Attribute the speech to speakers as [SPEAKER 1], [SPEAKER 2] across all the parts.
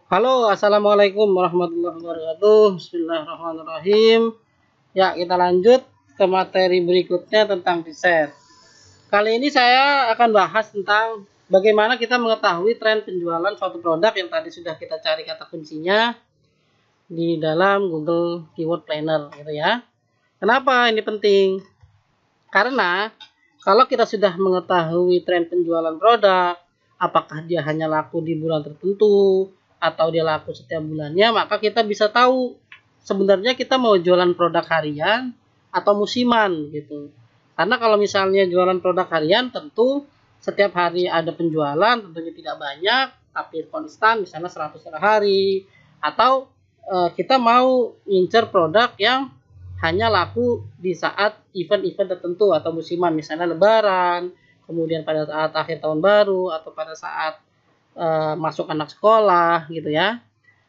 [SPEAKER 1] Halo, assalamualaikum warahmatullahi wabarakatuh. Bismillahirrahmanirrahim. Ya, kita lanjut ke materi berikutnya tentang riset. Kali ini saya akan bahas tentang bagaimana kita mengetahui tren penjualan suatu produk yang tadi sudah kita cari kata kuncinya di dalam Google Keyword Planner, gitu ya. Kenapa ini penting? Karena kalau kita sudah mengetahui tren penjualan produk, apakah dia hanya laku di bulan tertentu atau dia laku setiap bulannya, maka kita bisa tahu sebenarnya kita mau jualan produk harian atau musiman gitu. Karena kalau misalnya jualan produk harian, tentu setiap hari ada penjualan, tentunya tidak banyak, tapi konstan, misalnya 100 per hari. Atau kita mau ngincer produk yang hanya laku di saat event-event tertentu atau musiman, misalnya lebaran, kemudian pada saat akhir tahun baru, atau pada saat masuk anak sekolah gitu ya.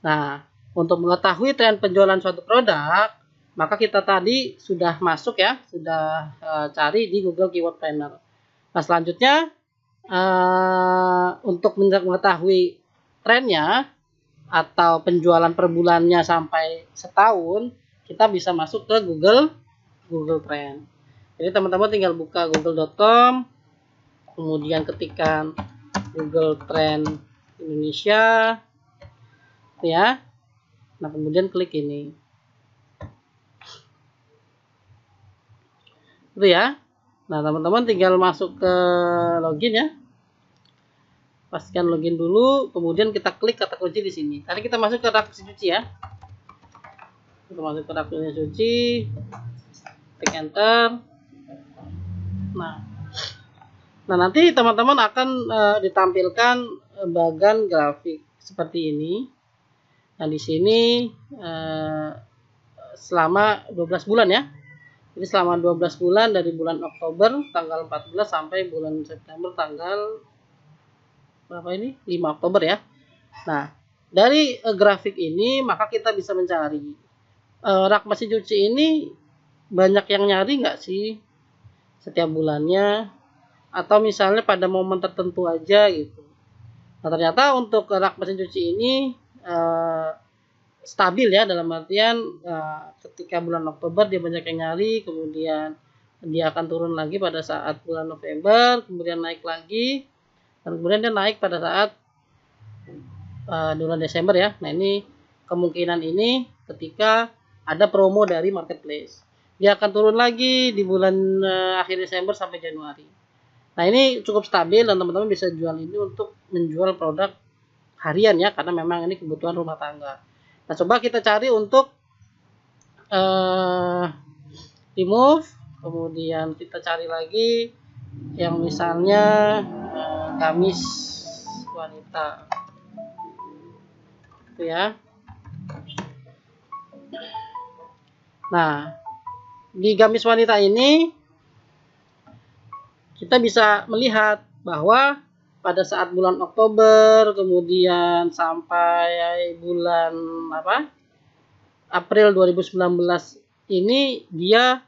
[SPEAKER 1] Nah, untuk mengetahui tren penjualan suatu produk, maka kita tadi sudah masuk ya, sudah cari di Google Keyword Planner. Nah, selanjutnya untuk mengetahui trennya atau penjualan per bulannya sampai setahun, kita bisa masuk ke Google Trend. Jadi teman-teman tinggal buka google.com, kemudian ketikkan Google Trend Indonesia, ya. Nah, kemudian klik ini. Itu ya. Nah, teman-teman tinggal masuk ke login ya. Pastikan login dulu, kemudian kita klik kata kunci di sini. Tadi kita masuk ke rak mesin cuci ya. Kita masuk ke rak mesin cuci, klik enter. Nah, nanti teman-teman akan ditampilkan bagan grafik seperti ini. Nah, di sini selama 12 bulan ya. Jadi selama 12 bulan dari bulan Oktober tanggal 14 sampai bulan September tanggal berapa ini? 5 Oktober ya. Nah, dari grafik ini maka kita bisa mencari rak mesin cuci ini banyak yang nyari nggak sih setiap bulannya, atau misalnya pada momen tertentu aja gitu. Nah, ternyata untuk rak mesin cuci ini stabil ya, dalam artian ketika bulan Oktober dia banyak yang nyari, kemudian dia akan turun lagi pada saat bulan November, kemudian naik lagi, dan kemudian dia naik pada saat bulan Desember ya. Nah, ini kemungkinan ini ketika ada promo dari marketplace, dia akan turun lagi di bulan akhir Desember sampai Januari. Nah, ini cukup stabil dan teman-teman bisa jual ini untuk menjual produk harian ya, karena memang ini kebutuhan rumah tangga. Nah, coba kita cari untuk remove, kemudian kita cari lagi yang misalnya gamis wanita, itu ya. Nah, di gamis wanita ini kita bisa melihat bahwa pada saat bulan Oktober kemudian sampai bulan April 2019 ini dia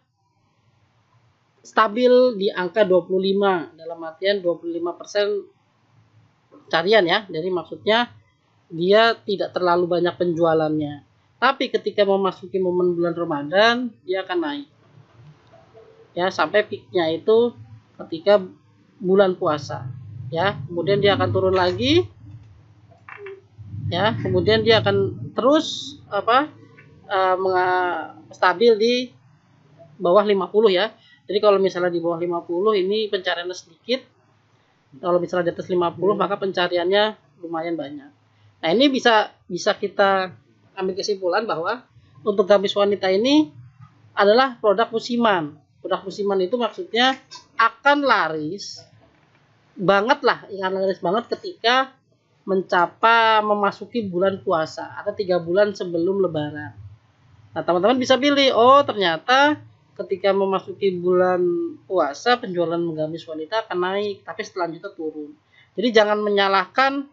[SPEAKER 1] stabil di angka 25, dalam artian 25% carian ya. Jadi maksudnya dia tidak terlalu banyak penjualannya. Tapi ketika memasuki momen bulan Ramadan, dia akan naik. Ya, sampai peaknya itu ketika bulan puasa. Ya, kemudian dia akan turun lagi. Ya, kemudian dia akan terus stabil di bawah 50 ya. Jadi kalau misalnya di bawah 50 ini pencariannya sedikit. Kalau misalnya di atas 50 maka pencariannya lumayan banyak. Nah, ini bisa kita ambil kesimpulan bahwa untuk gamis wanita ini adalah produk musiman. Produk musiman itu maksudnya akan laris banget lah, laris banget ketika memasuki bulan puasa atau 3 bulan sebelum lebaran. Nah, teman-teman bisa pilih, oh ternyata ketika memasuki bulan puasa penjualan gamis wanita akan naik, tapi selanjutnya turun. Jadi jangan menyalahkan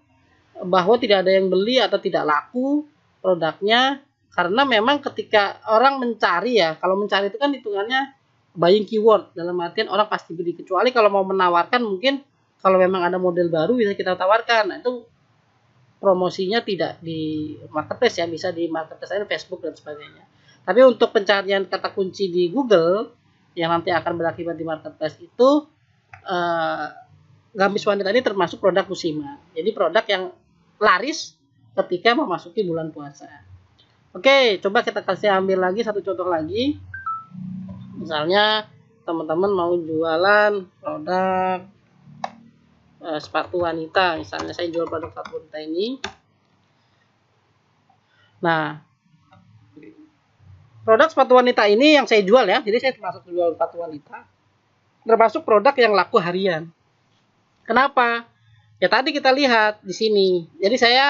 [SPEAKER 1] bahwa tidak ada yang beli atau tidak laku produknya, karena memang ketika orang mencari ya, kalau mencari itu kan hitungannya buying keyword, dalam artian orang pasti beli, kecuali kalau mau menawarkan mungkin kalau memang ada model baru bisa kita tawarkan. Nah, itu promosinya tidak di marketplace ya, bisa di marketplace lain, Facebook dan sebagainya. Tapi untuk pencarian kata kunci di Google yang nanti akan berakibat di marketplace itu, gamis wanita ini termasuk produk musiman. Jadi produk yang laris ketika memasuki bulan puasa. Oke, coba kita kasih ambil lagi satu contoh lagi. Misalnya teman-teman mau jualan produk sepatu wanita, misalnya saya jual produk sepatu wanita ini. Nah, produk sepatu wanita ini yang saya jual ya, jadi saya termasuk jual sepatu wanita, termasuk produk yang laku harian. Kenapa? Ya tadi kita lihat di sini. Jadi saya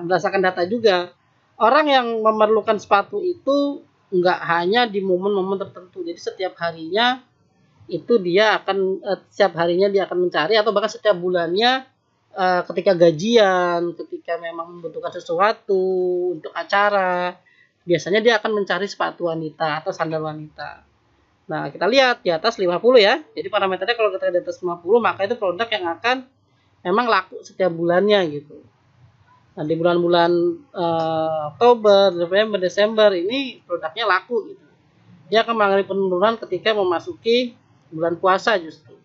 [SPEAKER 1] berdasarkan data juga, orang yang memerlukan sepatu itu nggak hanya di momen-momen tertentu. Jadi setiap harinya itu dia akan mencari, atau bahkan setiap bulannya ketika gajian, ketika memang membutuhkan sesuatu untuk acara, biasanya dia akan mencari sepatu wanita atau sandal wanita. Nah, kita lihat di atas 50 ya. Jadi parameternya kalau kita di atas 50, maka itu produk yang akan memang laku setiap bulannya gitu. Nah, di bulan-bulan Oktober, November, Desember ini produknya laku gitu. Dia akan mengalami penurunan ketika memasuki bulan puasa justru.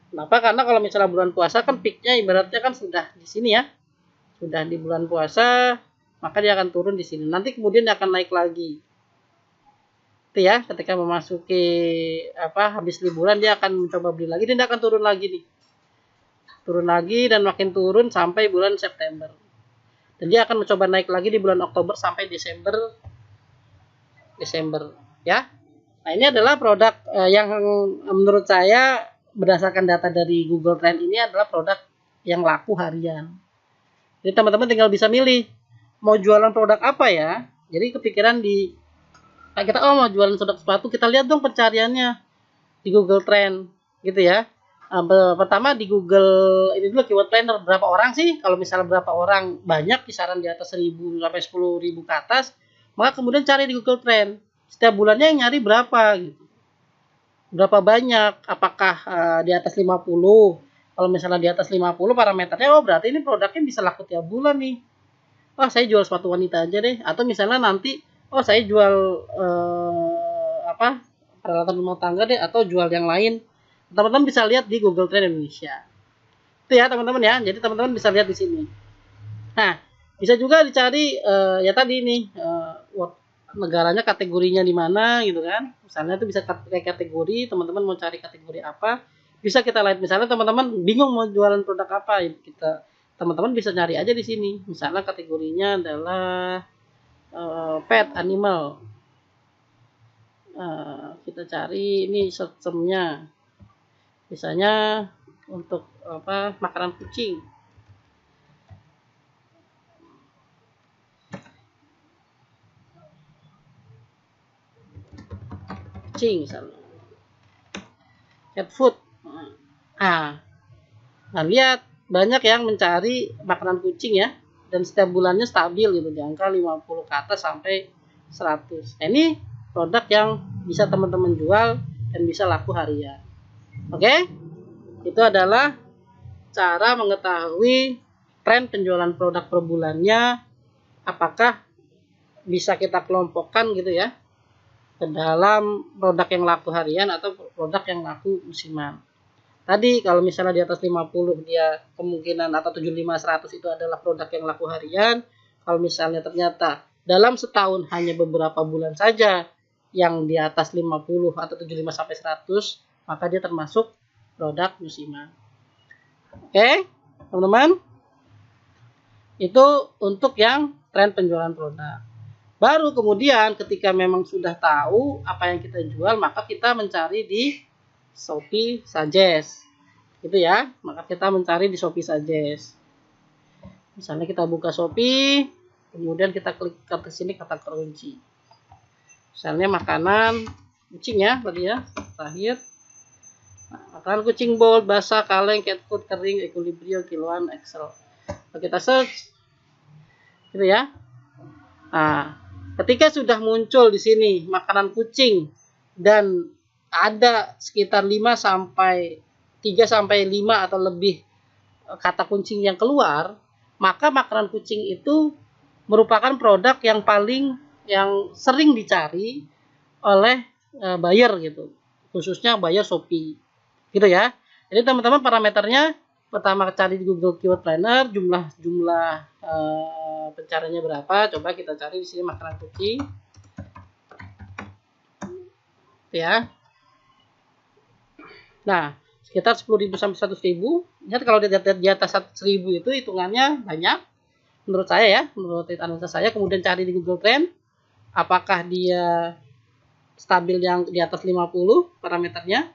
[SPEAKER 1] Kenapa? Karena kalau misalnya bulan puasa kan peaknya ibaratnya kan sudah di sini ya. Sudah di bulan puasa, maka dia akan turun di sini. Nanti kemudian dia akan naik lagi. Itu ya, ketika memasuki habis liburan dia akan mencoba beli lagi, dan dia akan turun lagi nih. Turun lagi dan makin turun sampai bulan September. Dan dia akan mencoba naik lagi di bulan Oktober sampai Desember ya. Nah, ini adalah produk yang menurut saya berdasarkan data dari Google Trend ini adalah produk yang laku harian. Jadi teman-teman tinggal bisa milih mau jualan produk apa ya. Jadi kepikiran kita mau jualan produk sepatu, kita lihat dong pencariannya di Google Trend gitu ya. Pertama di Google ini dulu keyword planner, berapa orang sih? Kalau misalnya berapa orang banyak, kisaran di atas 1.000 sampai 10.000 ke atas, maka kemudian cari di Google Trend. Setiap bulannya yang nyari berapa gitu. Berapa banyak? Apakah di atas 50? Kalau misalnya di atas 50 parameternya, oh berarti ini produknya bisa laku tiap bulan nih. Oh, saya jual sepatu wanita aja deh. Atau misalnya nanti, oh saya jual peralatan rumah tangga deh, atau jual yang lain. Teman-teman bisa lihat di Google Trend Indonesia. Itu ya teman-teman ya. Jadi teman-teman bisa lihat di sini. Nah, bisa juga dicari ya tadi nih negaranya, kategorinya di mana gitu kan. Misalnya itu bisa kategori, teman-teman mau cari kategori apa, bisa kita lihat. Misalnya teman-teman bingung mau jualan produk apa, teman-teman bisa nyari aja di sini. Misalnya kategorinya adalah pet animal. Kita cari ini search term-nya. Misalnya untuk makanan kucing. Misalnya cat food. Nah, lihat banyak yang mencari makanan kucing ya, dan setiap bulannya stabil gitu di angka 50 ke atas sampai 100. Nah, ini produk yang bisa teman-teman jual dan bisa laku harian. Oke? Itu adalah cara mengetahui tren penjualan produk per bulannya, apakah bisa kita kelompokkan gitu ya ke dalam produk yang laku harian atau produk yang laku musiman. Tadi kalau misalnya di atas 50 dia kemungkinan, atau 75-100 itu adalah produk yang laku harian. Kalau misalnya ternyata dalam setahun hanya beberapa bulan saja yang di atas 50 atau 75 sampai 100, maka dia termasuk produk musiman. Oke, teman-teman. Itu untuk yang tren penjualan produk. Baru kemudian ketika memang sudah tahu apa yang kita jual, maka kita mencari di Shopee Suggest. Gitu ya. Maka kita mencari di Shopee Suggest. Misalnya kita buka Shopee, kemudian kita klik ke sini kata kunci. Misalnya makanan kucing ya, tadi ya, terakhir. Nah, makanan kucing bold, basah, kaleng, cat food, kering, equilibrium, kiloan, Excel. Kalau kita search, gitu ya. Nah, ketika sudah muncul di sini makanan kucing dan ada sekitar 3 sampai 5 atau lebih kata kunci yang keluar, maka makanan kucing itu merupakan produk yang sering dicari oleh buyer gitu, khususnya buyer Shopee gitu ya. Jadi teman-teman parameternya, pertama cari di Google Keyword Planner, jumlah pencariannya berapa. Coba kita cari di sini makanan kucing ya. Nah, sekitar 10.000 sampai 100.000. Lihat kalau di atas 100.000 itu hitungannya banyak menurut saya ya, menurut analisa saya. Kemudian cari di Google Trend apakah dia stabil yang di atas 50 parameternya.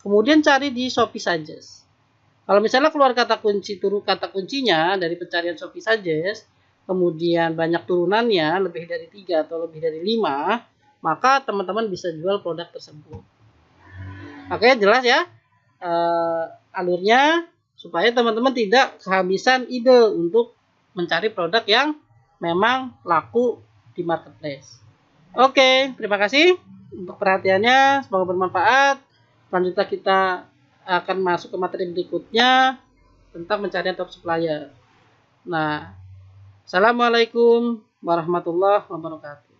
[SPEAKER 1] Kemudian cari di Shopee Suggest. Kalau misalnya keluar kata kunci, turun kata kuncinya dari pencarian Shopee Suggest, kemudian banyak turunannya lebih dari 3 atau lebih dari 5, maka teman-teman bisa jual produk tersebut. Oke, jelas ya alurnya, supaya teman-teman tidak kehabisan ide untuk mencari produk yang memang laku di marketplace. Oke, terima kasih untuk perhatiannya, semoga bermanfaat. Selanjutnya kita akan masuk ke materi berikutnya tentang pencarian top supplier. Nah, assalamualaikum warahmatullahi wabarakatuh.